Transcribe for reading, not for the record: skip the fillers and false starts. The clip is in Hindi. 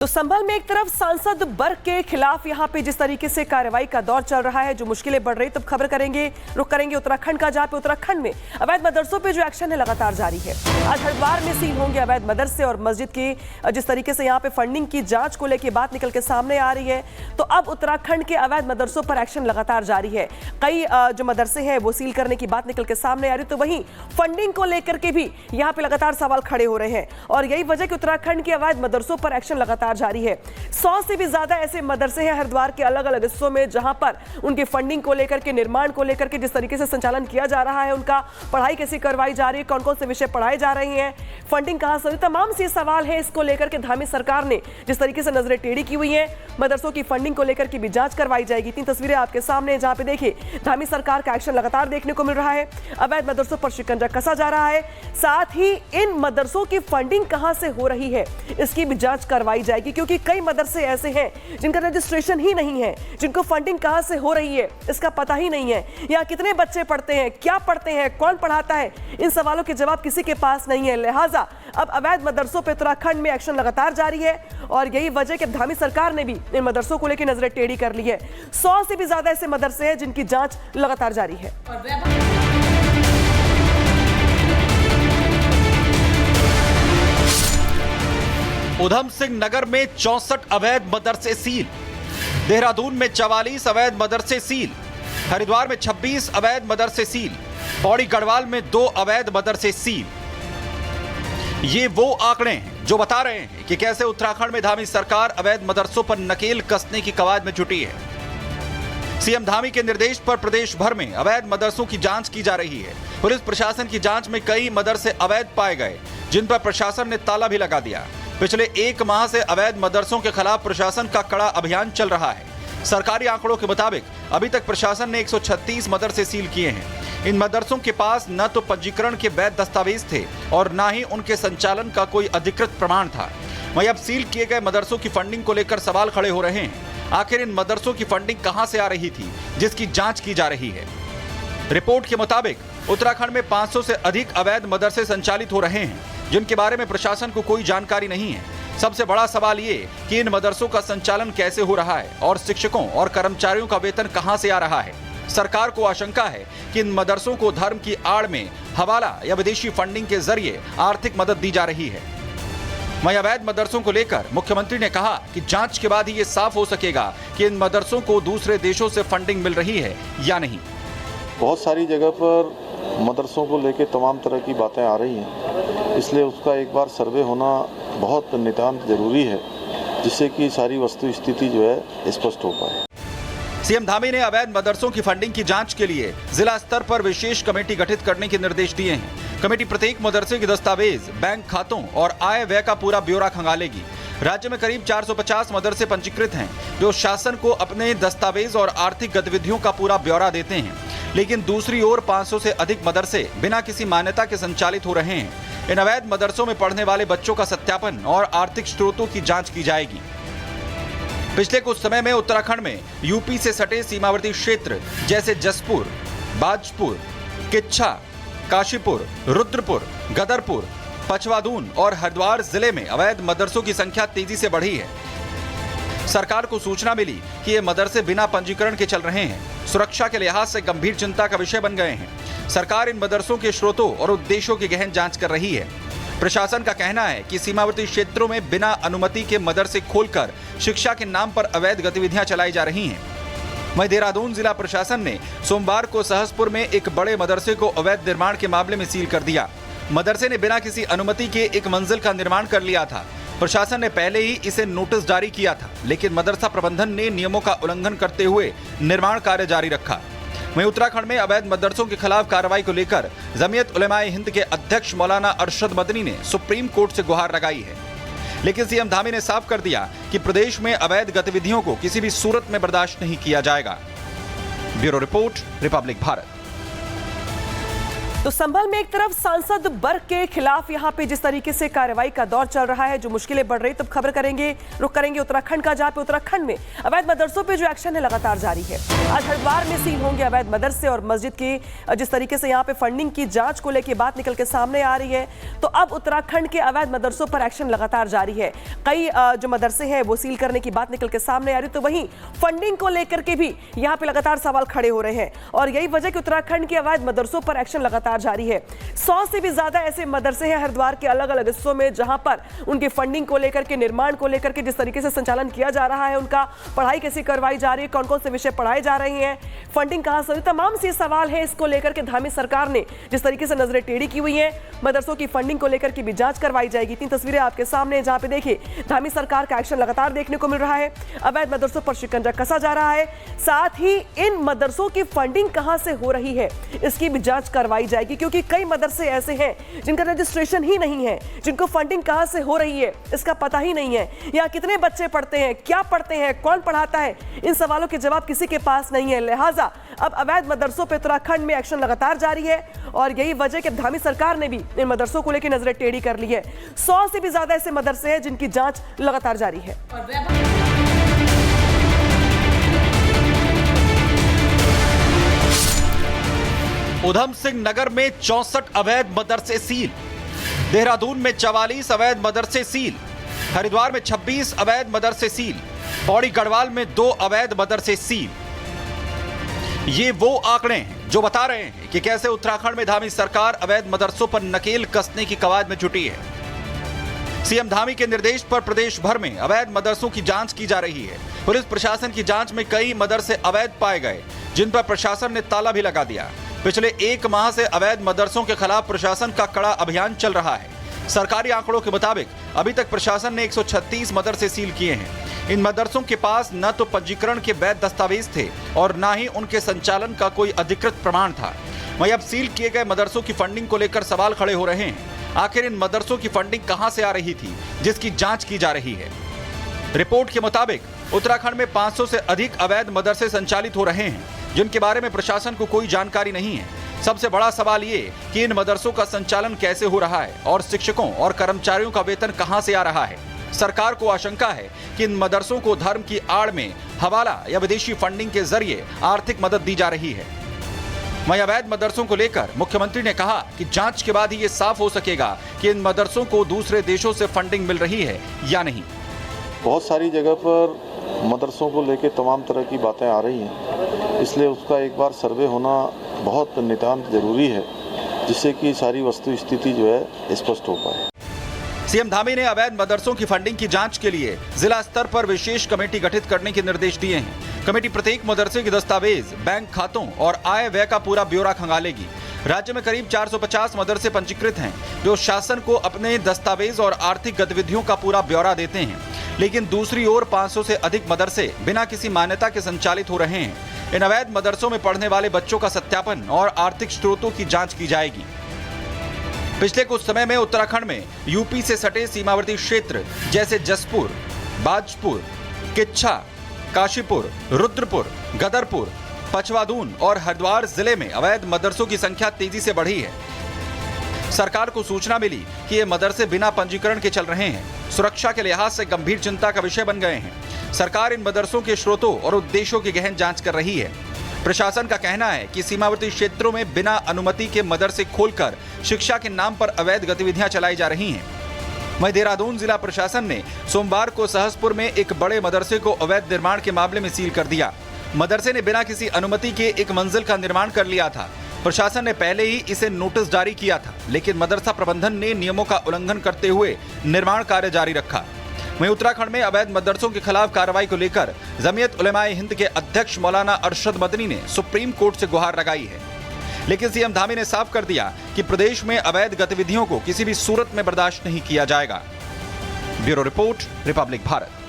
तो संभल में एक तरफ सांसद बर्क के खिलाफ यहां पे जिस तरीके से कार्रवाई का दौर चल रहा है, जो मुश्किलें बढ़ रही, तब खबर रुक करेंगे उत्तराखंड का, जहां पे उत्तराखंड में अवैध मदरसों पे जो एक्शन है लगातार जारी है। आज हरिद्वार में सील होंगे अवैध मदरसे और मस्जिद की जिस तरीके से यहां पे फंडिंग की जांच को लेकर बात निकल के सामने आ रही है, तो अब उत्तराखंड के अवैध मदरसों पर एक्शन लगातार जारी है। कई जो मदरसे हैं वो सील करने की बात निकल के सामने आ रही है, तो वहीं फंडिंग को लेकर के भी यहाँ पे लगातार सवाल खड़े हो रहे हैं और यही वजह कि उत्तराखंड के अवैध मदरसों पर एक्शन लगातार जारी है। 100 से भी ज्यादा ऐसे मदरसे हैं हरिद्वार के अलग अलग हिस्सों में, जहां पर उनकी फंडिंग को लेकर के, निर्माण को लेकर के जिस तरीके से संचालन किया जा रहा है, उनका पढ़ाई कैसे करवाई जा रही है, कौन कौन से विषय पढ़ाए जा रहे हैं, फंडिंग कहां से, तमाम से सवाल है। इसको लेकर के धामी सरकार ने जिस तरीके से नजरें टेढ़ी की हुई हैं, मदरसों की फंडिंग को लेकर की भी जांच करवाई जाएगी। 3 तस्वीरें आपके सामने, जहां पे देखिए धामी सरकार का एक्शन लगातार देखने को मिल रहा है। अवैध मदरसों पर शिकंजा कसा जा रहा है, साथ ही इन मदरसों की फंडिंग कहां से हो रही है इसकी भी जांच करवाई जाएगी, क्योंकि कई मदरसे ऐसे हैं जिनका रजिस्ट्रेशन ही नहीं है, जिनको फंडिंग कहां से हो रही है इसका पता ही नहीं है, या कितने बच्चे पढ़ते हैं, क्या पढ़ते हैं, कौन पढ़ाता है, इन सवालों के जवाब किसी के पास नहीं है। लिहाजा अब अवैध मदरसों पर उत्तराखंड में एक्शन लगातार जारी है और यही वजह कि धामी सरकार ने भी इन मदरसों को लेकर नजरें टेढ़ी कर ली है। 100 से भी ज्यादा ऐसे मदरसे हैं जिनकी जांच लगातार जारी है। उधम सिंह नगर में 64 अवैध मदरसे सील, देहरादून में 44 अवैध मदरसे सील, हरिद्वार में 26 अवैध मदरसे सील, पौड़ी गढ़वाल में 2 अवैध मदरसे सील। ये वो आंकड़े हैं जो बता रहे हैं कि कैसे उत्तराखंड में धामी सरकार अवैध मदरसों पर नकेल कसने की कवायद में जुटी है। सीएम धामी के निर्देश पर प्रदेश भर में अवैध मदरसों की जांच की जा रही है। पुलिस प्रशासन की जांच में कई मदरसे अवैध पाए गए, जिन पर प्रशासन ने ताला भी लगा दिया। पिछले 1 माह से अवैध मदरसों के खिलाफ प्रशासन का कड़ा अभियान चल रहा है। सरकारी आंकड़ों के मुताबिक अभी तक प्रशासन ने 136 मदरसे सील किए हैं। इन मदरसों के पास न तो पंजीकरण के वैध दस्तावेज थे और न ही उनके संचालन का कोई अधिकृत प्रमाण था। वहीं अब सील किए गए मदरसों की फंडिंग को लेकर सवाल खड़े हो रहे हैं। आखिर इन मदरसों की फंडिंग कहां से आ रही थी, जिसकी जांच की जा रही है। रिपोर्ट के मुताबिक उत्तराखंड में 500 से अधिक अवैध मदरसे संचालित हो रहे हैं, जिनके बारे में प्रशासन को कोई जानकारी नहीं है। सबसे बड़ा सवाल ये कि इन मदरसों का संचालन कैसे हो रहा है और शिक्षकों और कर्मचारियों का वेतन कहां से आ रहा है। सरकार को आशंका है कि इन मदरसों को धर्म की आड़ में हवाला या विदेशी फंडिंग के जरिए आर्थिक मदद दी जा रही है। वहीं अवैध मदरसों को लेकर मुख्यमंत्री ने कहा कि जांच के बाद ही ये साफ हो सकेगा कि इन मदरसों को दूसरे देशों से फंडिंग मिल रही है या नहीं। बहुत सारी जगह पर मदरसों को लेकर तमाम तरह की बातें आ रही हैं, इसलिए उसका एक बार सर्वे होना बहुत नितांत जरूरी है, जिससे कि सारी वस्तु स्थिति जो है स्पष्ट हो पाए। सीएम धामी ने अवैध मदरसों की फंडिंग की जांच के लिए जिला स्तर पर विशेष कमेटी गठित करने के निर्देश दिए हैं। कमेटी प्रत्येक मदरसे के दस्तावेज, बैंक खातों और आय व्यय का पूरा ब्यौरा खंगालेगी। राज्य में करीब 450 मदरसे पंजीकृत हैं, जो शासन को अपने दस्तावेज और आर्थिक गतिविधियों का पूरा ब्यौरा देते हैं। लेकिन दूसरी ओर 500 से अधिक मदरसे बिना किसी मान्यता के संचालित हो रहे हैं। इन अवैध मदरसों में पढ़ने वाले बच्चों का सत्यापन और आर्थिक स्रोतों की जांच की जाएगी। पिछले कुछ समय में उत्तराखंड में यूपी से सटे सीमावर्ती क्षेत्र जैसे जसपुर, बाजपुर, किच्छा, काशीपुर, रुद्रपुर, गदरपुर, पचवादून और हरिद्वार जिले में अवैध मदरसों की संख्या तेजी से बढ़ी है। सरकार को सूचना मिली कि ये मदरसे बिना पंजीकरण के चल रहे हैं, सुरक्षा के लिहाज से गंभीर चिंता का विषय बन गए हैं। सरकार इन मदरसों के स्रोतों और उद्देश्यों की गहन जांच कर रही है। प्रशासन का कहना है कि सीमावर्ती क्षेत्रों में बिना अनुमति के मदरसे खोलकर शिक्षा के नाम पर अवैध गतिविधियां चलाई जा रही हैं। वहीं देहरादून जिला प्रशासन ने सोमवार को सहसपुर में एक बड़े मदरसे को अवैध निर्माण के मामले में सील कर दिया। मदरसे ने बिना किसी अनुमति के एक मंजिल का निर्माण कर लिया था। प्रशासन ने पहले ही इसे नोटिस जारी किया था, लेकिन मदरसा प्रबंधन ने नियमों का उल्लंघन करते हुए निर्माण कार्य जारी रखा। वहीं उत्तराखंड में अवैध मदरसों के खिलाफ कार्रवाई को लेकर जमीयत उलेमाए हिंद के अध्यक्ष मौलाना अरशद मदनी ने सुप्रीम कोर्ट से गुहार लगाई है। लेकिन सीएम धामी ने साफ कर दिया कि प्रदेश में अवैध गतिविधियों को किसी भी सूरत में बर्दाश्त नहीं किया जाएगा। Bureau report, Republic Bharat. तो संभल में एक तरफ सांसद बर्क के खिलाफ यहां पे जिस तरीके से कार्रवाई का दौर चल रहा है, जो मुश्किलें बढ़ रही, तब खबर करेंगे, रुख करेंगे उत्तराखंड का, जहां पे उत्तराखंड में अवैध मदरसों पे जो एक्शन है लगातार जारी है। आज हरिद्वार में सील होंगे अवैध मदरसे और मस्जिद की जिस तरीके से यहां पे फंडिंग की जांच को लेकर बात निकल के सामने आ रही है, तो अब उत्तराखंड के अवैध मदरसों पर एक्शन लगातार जारी है। कई जो मदरसे हैं वो सील करने की बात निकल के सामने आ रही, तो वहीं फंडिंग को लेकर के भी यहाँ पे लगातार सवाल खड़े हो रहे हैं और यही वजह कि उत्तराखंड के अवैध मदरसों पर एक्शन लगातार जारी है। 100 से भी ज्यादा ऐसे मदरसे हैं हरिद्वार के अलग अलग हिस्सों में, जहां पर उनके फंडिंग को लेकर के, निर्माण को लेकर के जिस तरीके से संचालन किया जा रहा है, उनका पढ़ाई कैसी करवाई जा रही है, कौन कौन से विषय पढ़ाए जा रहे हैं, फंडिंग कहां से, तमाम से सवाल है। इसको लेकर के धामी सरकार ने जिस तरीके से नजरें टेढ़ी की हुई हैं, मदरसों की फंडिंग को लेकर की भी जांच करवाई जाएगी। 3 तस्वीरें आपके सामने, जहां पे देखिए धामी सरकार का एक्शन लगातार देखने को मिल रहा है। अवैध मदरसों पर शिकंजा कसा जा रहा है, साथ ही इन मदरसों की फंडिंग कहां से हो रही है इसकी भी जांच करवाई जाएगी, क्योंकि कई मदरसे ऐसे हैं जिनका रजिस्ट्रेशन ही नहीं है, जिनको फंडिंग कहां से हो रही है इसका पता ही नहीं है, यहाँ कितने बच्चे पढ़ते हैं, क्या पढ़ते हैं, कौन पढ़ाता है, इन सवालों के जवाब किसी के पास नहीं है। लिहाजा अब अवैध मदरसों पर उत्तराखंड में एक्शन लगातार जारी है और यही वजह कि धामी सरकार ने भी इन मदरसों को लेकर नजरें टेढ़ी कर ली है। 100 से भी ज्यादा ऐसे मदरसे हैं जिनकी जांच लगातार जारी है। उधम सिंह नगर में 64 अवैध मदरसे सील, देहरादून में 44 अवैध मदरसे सील, हरिद्वार में 26 अवैध मदरसे सील, पौड़ी गढ़वाल में 2 अवैध मदरसे सील। ये वो आंकड़े हैं जो बता रहे हैं कि कैसे उत्तराखंड में धामी सरकार अवैध मदरसों पर नकेल कसने की कवायद में जुटी है। सीएम धामी के निर्देश पर प्रदेश भर में अवैध मदरसों की जांच की जा रही है। पुलिस प्रशासन की जांच में कई मदरसे अवैध पाए गए, जिन पर प्रशासन ने ताला भी लगा दिया। पिछले 1 माह से अवैध मदरसों के खिलाफ प्रशासन का कड़ा अभियान चल रहा है। सरकारी आंकड़ों के मुताबिक अभी तक प्रशासन ने 136 मदरसे सील किए हैं। इन मदरसों के पास न तो पंजीकरण के वैध दस्तावेज थे और न ही उनके संचालन का कोई अधिकृत प्रमाण था। वहीं अब सील किए गए मदरसों की फंडिंग को लेकर सवाल खड़े हो रहे हैं। आखिर इन मदरसों की फंडिंग कहां से आ रही थी, जिसकी जांच की जा रही है। रिपोर्ट के मुताबिक उत्तराखंड में 500 से अधिक अवैध मदरसे संचालित हो रहे हैं, जिनके बारे में प्रशासन को कोई जानकारी नहीं है। सबसे बड़ा सवाल ये कि इन मदरसों का संचालन कैसे हो रहा है और शिक्षकों और कर्मचारियों का वेतन कहां से आ रहा है। सरकार को आशंका है कि इन मदरसों को धर्म की आड़ में हवाला या विदेशी फंडिंग के जरिए आर्थिक मदद दी जा रही है। वहीं अवैध मदरसों को लेकर मुख्यमंत्री ने कहा कि जांच के बाद ही ये साफ हो सकेगा कि इन मदरसों को दूसरे देशों से फंडिंग मिल रही है या नहीं। बहुत सारी जगह पर मदरसों को लेकर तमाम तरह की बातें आ रही हैं, इसलिए उसका एक बार सर्वे होना बहुत नितांत जरूरी है, जिससे कि सारी वस्तु स्थिति जो है स्पष्ट हो पाए। सीएम धामी ने अवैध मदरसों की फंडिंग की जांच के लिए जिला स्तर पर विशेष कमेटी गठित करने के निर्देश दिए हैं। कमेटी प्रत्येक मदरसे के दस्तावेज, बैंक खातों और आय व्यय का पूरा ब्यौरा खंगालेगी। राज्य में करीब 450 मदरसे पंजीकृत हैं, जो शासन को अपने दस्तावेज और आर्थिक गतिविधियों का पूरा ब्यौरा देते हैं। लेकिन दूसरी ओर 500 से अधिक मदरसे बिना किसी मान्यता के संचालित हो रहे हैं। इन अवैध मदरसों में पढ़ने वाले बच्चों का सत्यापन और आर्थिक स्रोतों की जांच की जाएगी। पिछले कुछ समय में उत्तराखंड में यूपी से सटे सीमावर्ती क्षेत्र जैसे जसपुर, बाजपुर, किच्छा, काशीपुर, रुद्रपुर, गदरपुर, पचवादून और हरिद्वार जिले में अवैध मदरसों की संख्या तेजी से बढ़ी है। सरकार को सूचना मिली कि ये मदरसे बिना पंजीकरण के चल रहे हैं, सुरक्षा के लिहाज से गंभीर चिंता का विषय बन गए हैं। सरकार इन मदरसों के स्रोतों और उद्देश्यों की गहन जांच कर रही है। प्रशासन का कहना है कि सीमावर्ती क्षेत्रों में बिना अनुमति के मदरसे खोलकर शिक्षा के नाम पर अवैध गतिविधियां चलाई जा रही हैं। वहीं देहरादून जिला प्रशासन ने सोमवार को सहसपुर में एक बड़े मदरसे को अवैध निर्माण के मामले में सील कर दिया। मदरसे ने बिना किसी अनुमति के एक मंजिल का निर्माण कर लिया था। प्रशासन ने पहले ही इसे नोटिस जारी किया था, लेकिन मदरसा प्रबंधन ने नियमों का उल्लंघन करते हुए निर्माण कार्य जारी रखा। वहीं उत्तराखंड में अवैध मदरसों के खिलाफ कार्रवाई को लेकर जमीयत उलेमाए हिंद के अध्यक्ष मौलाना अरशद मदनी ने सुप्रीम कोर्ट से गुहार लगाई है। लेकिन सीएम धामी ने साफ कर दिया कि प्रदेश में अवैध गतिविधियों को किसी भी सूरत में बर्दाश्त नहीं किया जाएगा। Bureau report, Republic Bharat.